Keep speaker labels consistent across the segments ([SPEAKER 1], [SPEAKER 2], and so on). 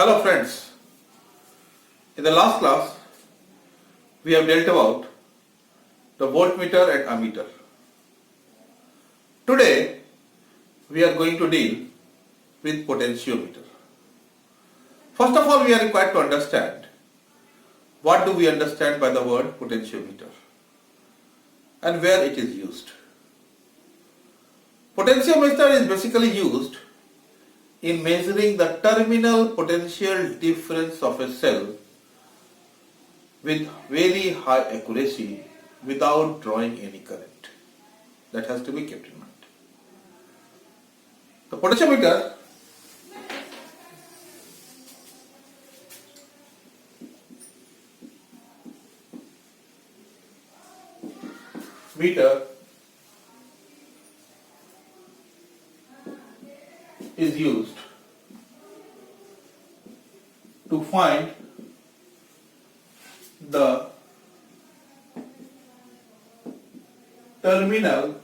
[SPEAKER 1] Hello friends, in the last class we have dealt about the voltmeter and ammeter. Today we are going to deal with potentiometer. First of all, we are required to understand what do we understand by the word potentiometer and where it is used. Potentiometer is basically used in measuring the terminal potential difference of a cell with very high accuracy without drawing any current. That has to be kept in mind. The potentiometer meter is used to find the terminal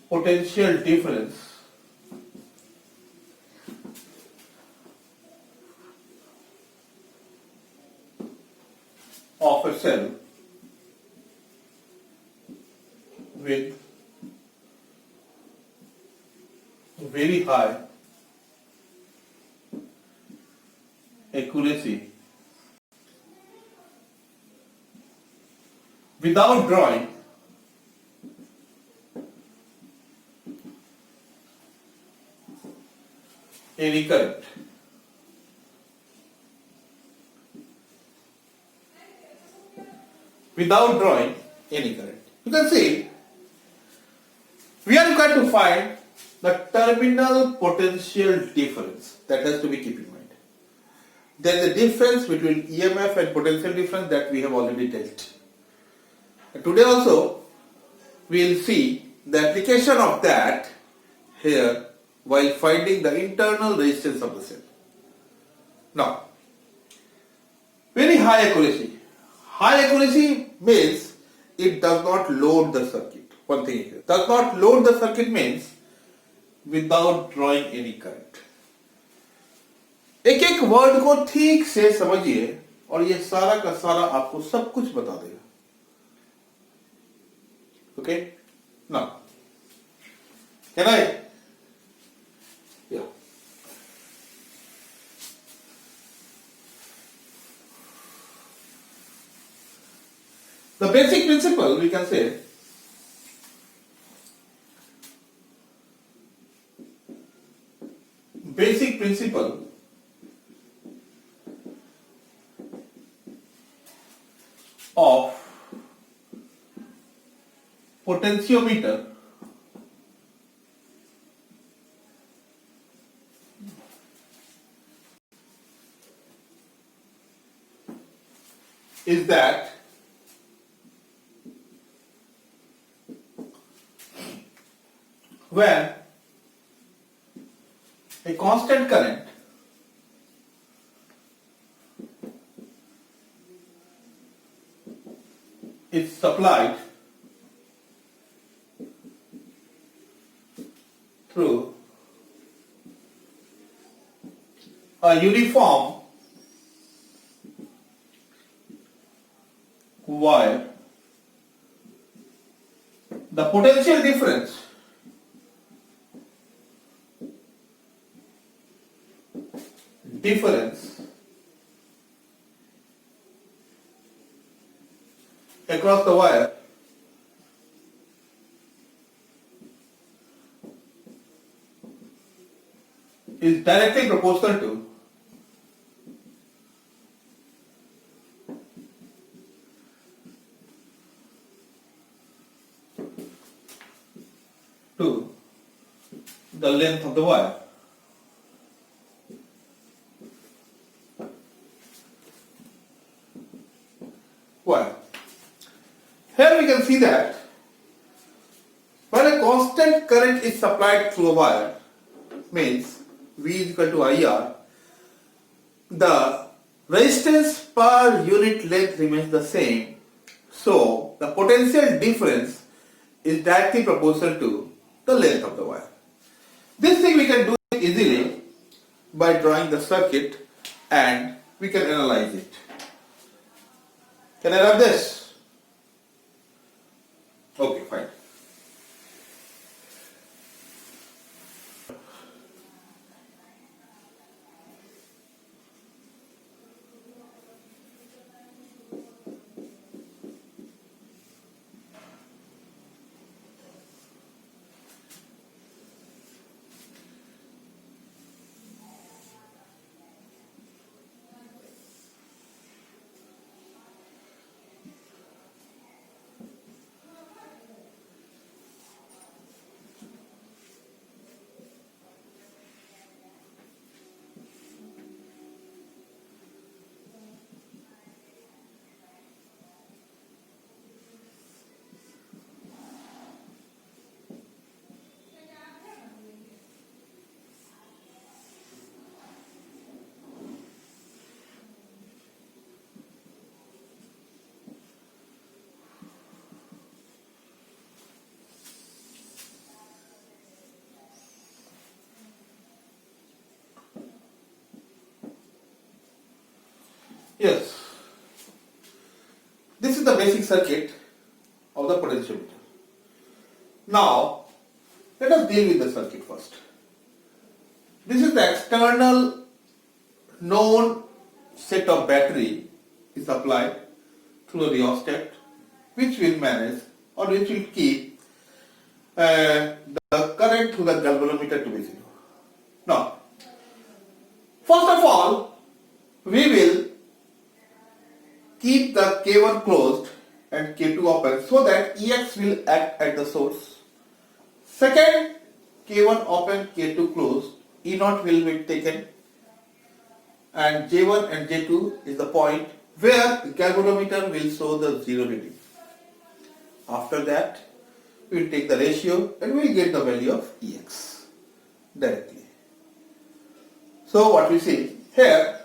[SPEAKER 1] potential difference of a cell with very high accuracy without drawing any current. Without drawing any current. You can see we are required to find the terminal potential difference. That has to be kept in mind. There is a difference between EMF and potential difference that we have already dealt. And today also we will see the application of that here while finding the internal resistance of the cell. Now, very high accuracy. High accuracy means it does not load the circuit. One thing is, does not load the circuit means without drawing any current. एक एक word को ठीक से समझिए और ये सारा का सारा आपको सब कुछ बता देगा. Okay? Now, can I? Yeah. The basic principle we can say basic principle of potentiometer is that when a constant current is supplied through a uniform wire, the potential difference across the wire is directly proportional to the length of the wire. Wire. Here we can see that when a constant current is supplied through a wire, means V is equal to IR, the resistance per unit length remains the same. So the potential difference is directly proportional to the length of the wire. This thing we can do easily by drawing the circuit and we can analyze it. Can I rub this? Okay, fine. Yes, this is the basic circuit of the potentiometer. Now, let us deal with the circuit first. This is the external known set of battery is applied through a rheostat, which will manage or which will keep the current through the galvanometer to be zero. Now, first of all, we will keep the K1 closed and K2 open so that EX will act at the source. Second, K1 open, K2 closed, E0 will be taken, and J1 and J2 is the point where the galvanometer will show the zero reading. After that, we will take the ratio and we will get the value of EX directly. So what we see here,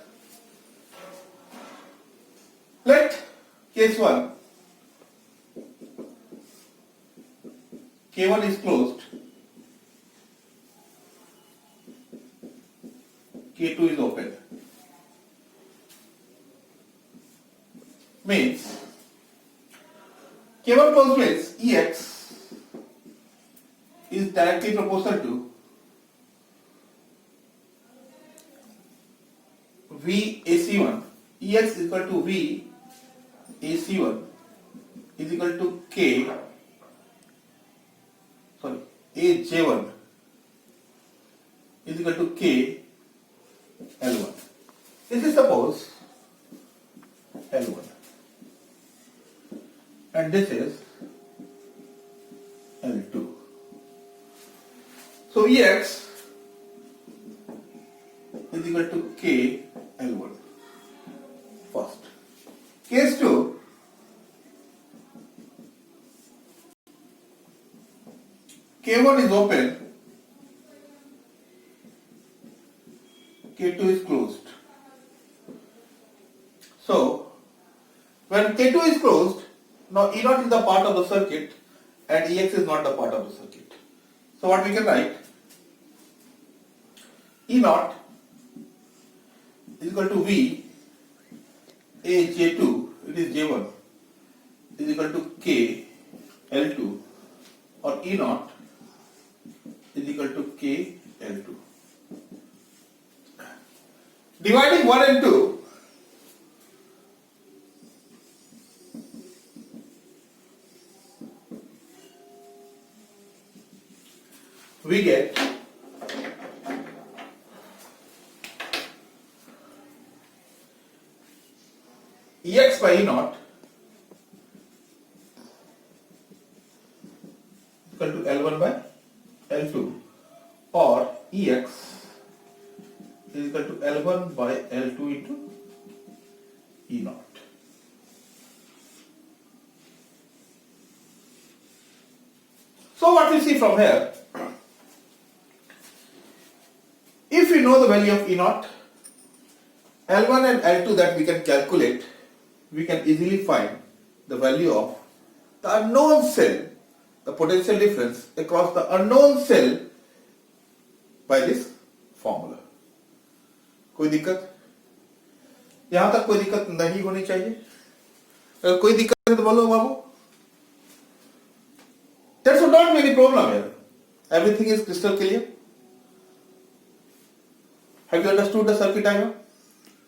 [SPEAKER 1] let case 1, K1 is closed, K2 is open. Means K1 closed means EX is directly proportional to V AC1. EX is equal to V AC1 is equal to AJ1 is equal to K L1. This is suppose L1 and this is L2. So EX is equal to K L1 first. Case 2, K1 is open, K2 is closed. So, when K2 is closed, now E0 is the part of the circuit and EX is not the part of the circuit. So what we can write, E0 is equal to V A J2, it is J1, is equal to K L2, or E0 is equal to K L2. Dividing 1 and 2, we get EX by E0 equal to L1 by L2, or EX is equal to L1 by L2 into E0. So what we see from here, if we know the value of E0, L1 and L2 that we can calculate, we can easily find the value of the unknown cell, the potential difference across the unknown cell by this formula. कोई दिक्कत? यहां तक कोई दिक्कत नहीं होनी चाहिए। अगर कोई दिक्कत है तो बोलो बाबू। There should not be any problem here. Everything is crystal clear. Have you understood the circuit diagram?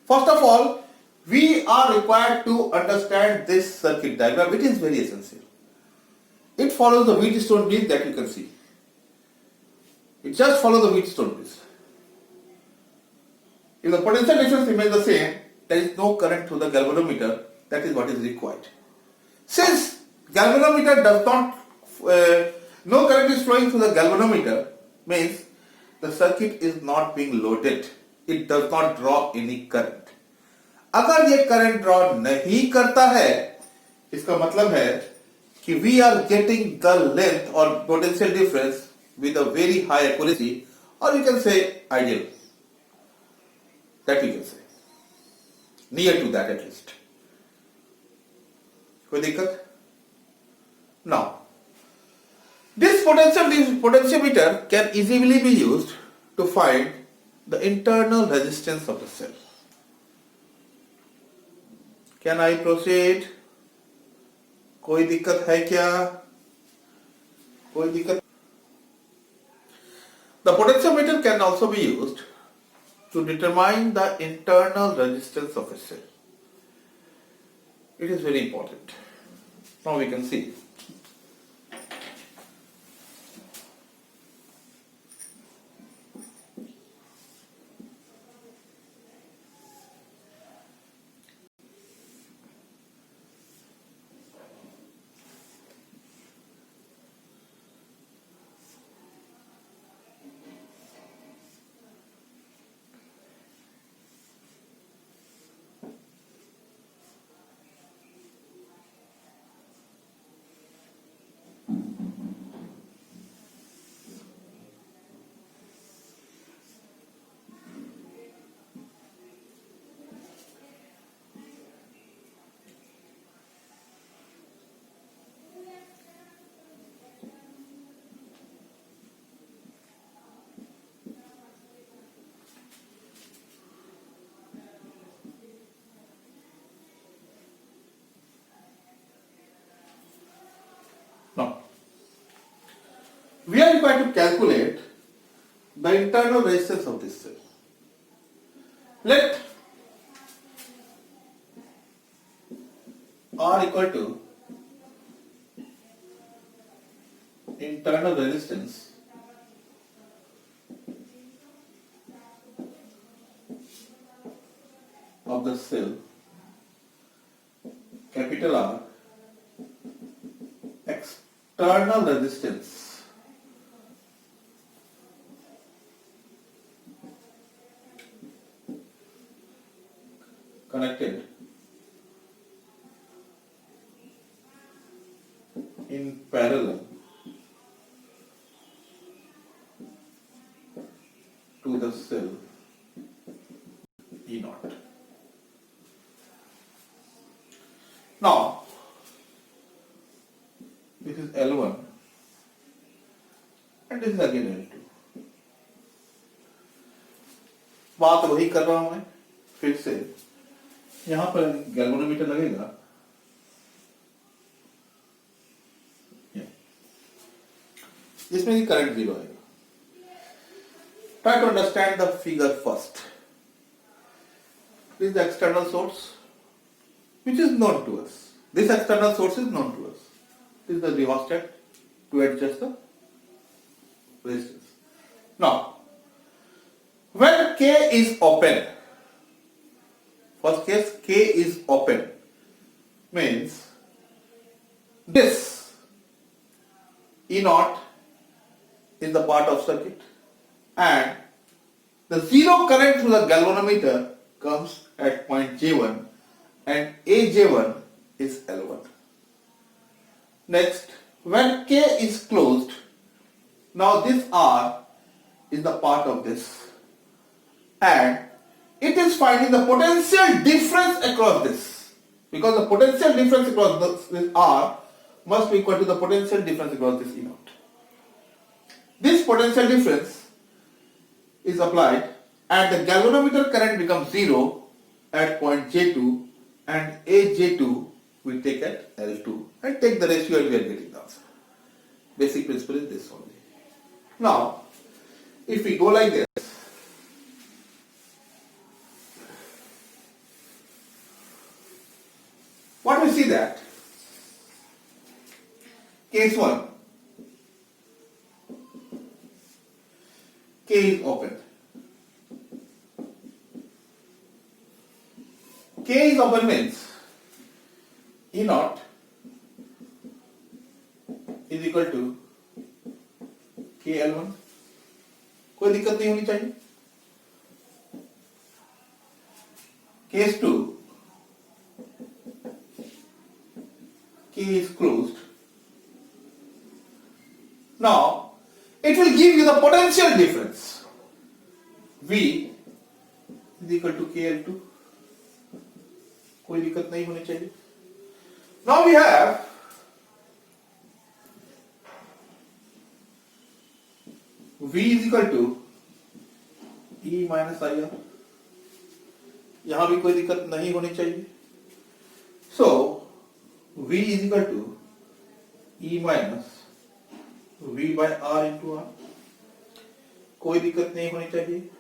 [SPEAKER 1] First of all, we are required to understand this circuit diagram. It is very essential. It follows the Wheatstone bridge that you can see. It just follows the Wheatstone bridge. If the potential difference remains the same, there is no current through the galvanometer. That is what is required. Since galvanometer does not, no current is flowing through the galvanometer, means the circuit is not being loaded. It does not draw any current. अगर ये current draw नहीं करता है, इसका मतलब है कि we are getting the length or potential difference with a very high accuracy, or you can say ideal. That we can say. Near to that at least. कोई दिक्कत? Now, this potentiometer can easily be used to find the internal resistance of the cell. Can I proceed? कोई दिक्कत है क्या? कोई दिक्कत? The potentiometer can also be used to determine the internal resistance of a cell. It is very important. Now we can see. Now, we are required to calculate the internal resistance of this cell. Let R equal to internal resistance of the cell, capital R, external resistance connected in parallel to the cell E naught. Now, this is L1 and this is again L2. बात वही कर रहा हूं मैं फिर से। यहां पर गैल्वेनोमीटर लगेगा, जिसमें कि करंट जीरो आएगा। Try to understand the figure first. This is the external source which is known to us. This external source is known to us. This is the rheostat to adjust the resistance. Now, when K is open, first case K is open means this E naught is the part of circuit and the zero current through the galvanometer comes at point J1 and AJ1 is L1. Next, when K is closed, now this R is the part of this and it is finding the potential difference across this, because the potential difference across this R must be equal to the potential difference across this E naught. This potential difference is applied and the galvanometer current becomes 0 at point J2 and AJ2 we take at L2 and take the ratio and we are getting the answer. Basic principle is this only. Now, if we go like this, what we see that case 1, K is open. K is open means E naught is equal to KL1. कोई दिक्कत नहीं होनी चाहिए. Case 2, K is closed. Now, it will give you the potential difference. V is equal to KL2. कोई दिक्कत नहीं होनी चाहिए. Now we have V is equal to E minus IR. यहां भी कोई दिक्कत नहीं होनी चाहिए. So V is equal to E minus V by R into R. कोई दिक्कत नहीं होनी चाहिए.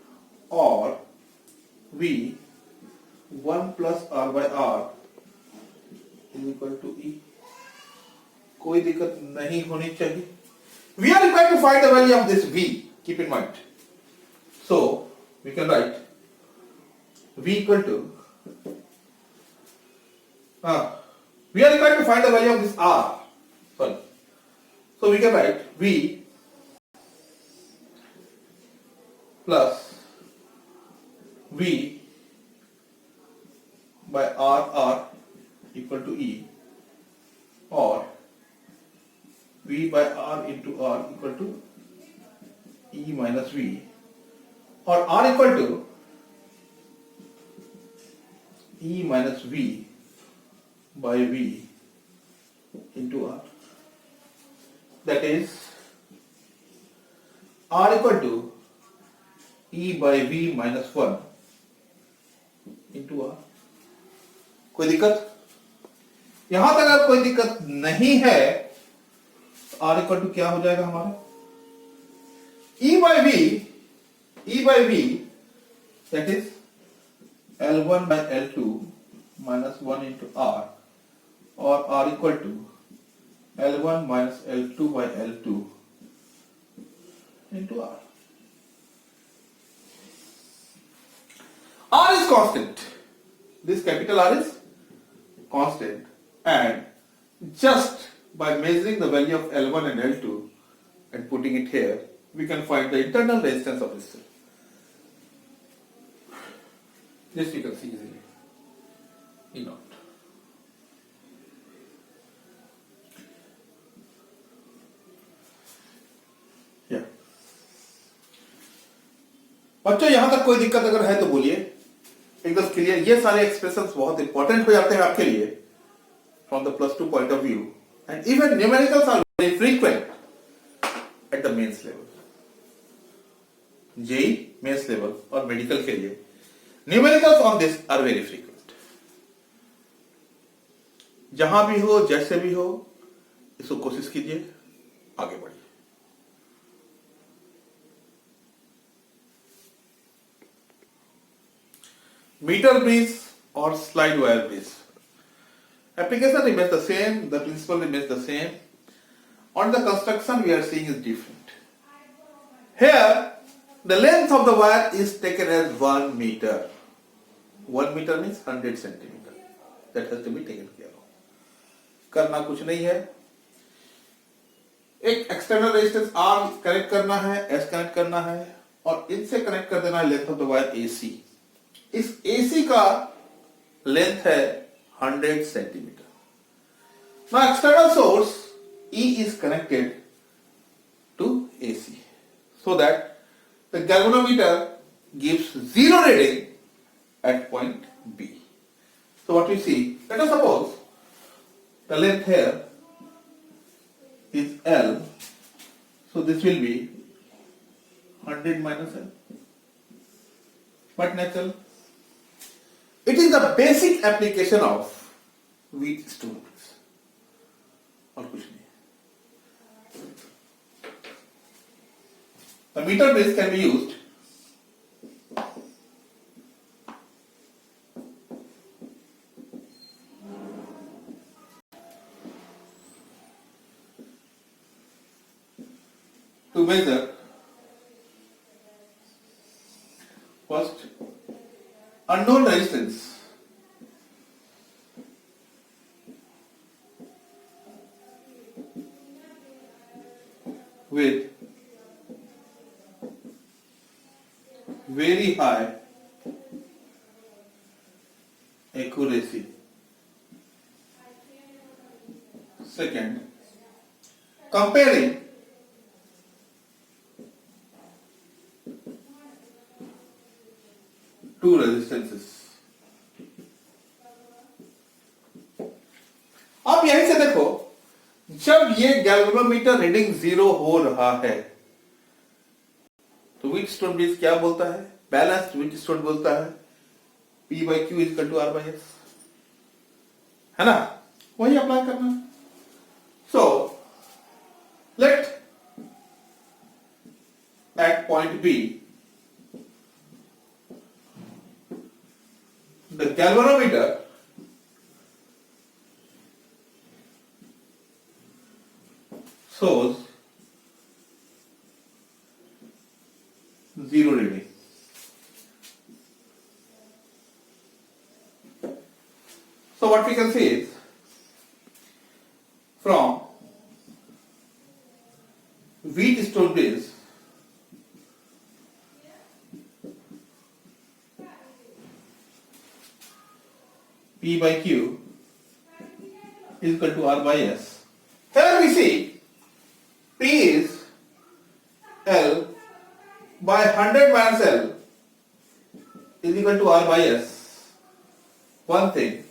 [SPEAKER 1] और V 1 plus R by R is equal to E. कोई दिक्कत नहीं होनी चाहिए. We are required to find the value of this V. Keep in mind. So we can write V equal to we are required to find the value of this R. Sorry. So we can write V plus V by R equal to E, or V by R into R equal to E minus V, or R equal to E minus V by V into R. That is R equal to E by V minus 1 into R. कोई दिक्कत? यहां तक अगर कोई दिक्कत नहीं है, R equal to क्या हो जाएगा हमारा? E by V that is L1 by L2 minus 1 into R, or R equal to L1 minus L2 by L2 into R. R is constant. This capital R is constant, and just by measuring the value of L1 and L2 and putting it here, we can find the internal resistance of this cell. This you can see easily. E naught. Yeah. बच्चों यहां तक कोई दिक्कत अगर है तो बोलिए. एकदम क्लियर. ये सारे एक्सप्रेशंस बहुत इंपॉर्टेंट हो जाते हैं आपके लिए from the plus 2 point of view, and even numericals are very frequent at the mains level. JE mains level और मेडिकल के लिए numericals on this are very frequent. जहां भी हो, जैसे भी हो, इसको कोशिश कीजिए, आगे बढ़िए. Meter bridge or slide wire bridge. Application remains the same, the principle remains the same. On the construction we are seeing is different. Here, the length of the wire is taken as 1 meter. 1 meter means 100 centimeter. That has to be taken care of. करना कुछ नहीं है. एक external resistance R connect करना है, S connect करना है, और इनसे कनेक्ट कर देना है length of the wire AC. इस AC का लेंथ है 100 centimetre. Now external source E is connected to AC so that the galvanometer gives 0 reading at point B. So what we see, let us suppose the length here is L, so this will be 100 minus L. but natural. It is the basic application of Wheatstone bridge. और कुछ नहीं. The meter bridge can be used to measure first unknown resistance with very high accuracy. Second, comparing two resistances. अब यहीं से देखो, जब ये galvanometer reading 0 हो रहा है तो व्हीटस्टोन ब्रिज क्या बोलता है? बैलेंस्ड व्हीटस्टोन बोलता है P by Q is equal to R by S, है ना? वही अप्लाई करना. So let at point B the galvanometer shows 0 reading. So what we can say is, from Wheatstone bridge P by Q is equal to R by S. Here we see P is L by 100 minus L is equal to R by S. One thing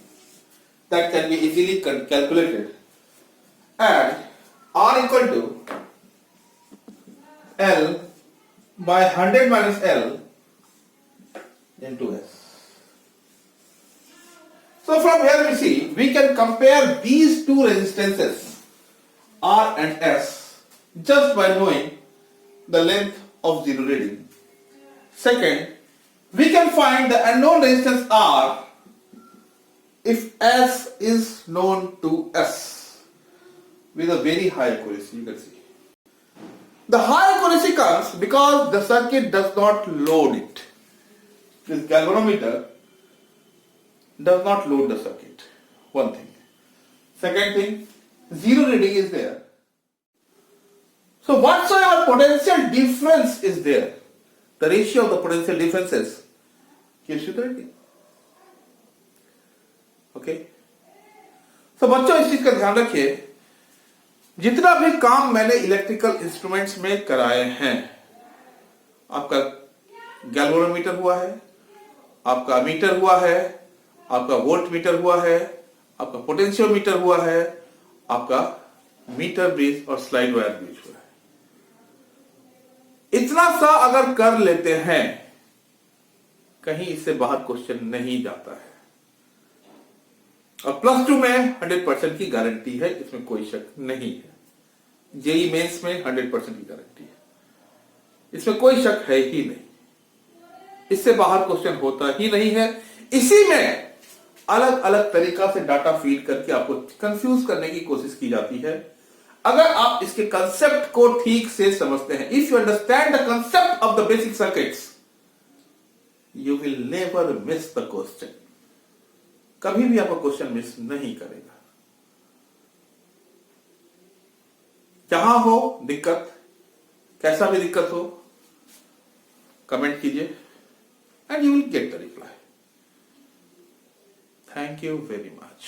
[SPEAKER 1] that can be easily calculated, and R equal to L by 100 minus L into S. So from here we see we can compare these two resistances R and S just by knowing the length of 0 reading. Second, we can find the unknown resistance R if S is known to us with a very high accuracy. You can see the high accuracy comes because the circuit does not load it. This galvanometer does not load the circuit. One thing. Second thing, 0 reading is there. So whatsoever potential difference is there, the ratio of the potential differences gives you the reading. Okay. तो बच्चों इस चीज का ध्यान रखिए, जितना भी काम मैंने इलेक्ट्रिकल इंस्ट्रूमेंट्स में कराए हैं, आपका गैल्वेनोमीटर हुआ है, आपका मीटर हुआ है, आपका वोल्ट मीटर हुआ है, आपका पोटेंशियोमीटर हुआ है, आपका मीटर ब्रिज और स्लाइड वायर ब्रिज हुआ है. इतना सा अगर कर लेते हैं, कहीं इससे बाहर क्वेश्चन नहीं जाता है. और +2 में 100% की गारंटी है, इसमें कोई शक नहीं है. जेई मेंस में 100% की गारंटी है, इसमें कोई शक है ही नहीं. इससे बाहर क्वेश्चन होता ही नहीं है. इसी में अलग अलग तरीका से डाटा फीड करके आपको कंफ्यूज करने की कोशिश की जाती है. अगर आप इसके कंसेप्ट को ठीक से समझते हैं, if you understand the concept of the basic circuits, you will never miss the question. कभी भी आपका क्वेश्चन मिस नहीं करेगा. जहां हो दिक्कत, कैसा भी दिक्कत हो, कमेंट कीजिए and you will get the reply. Thank you very much.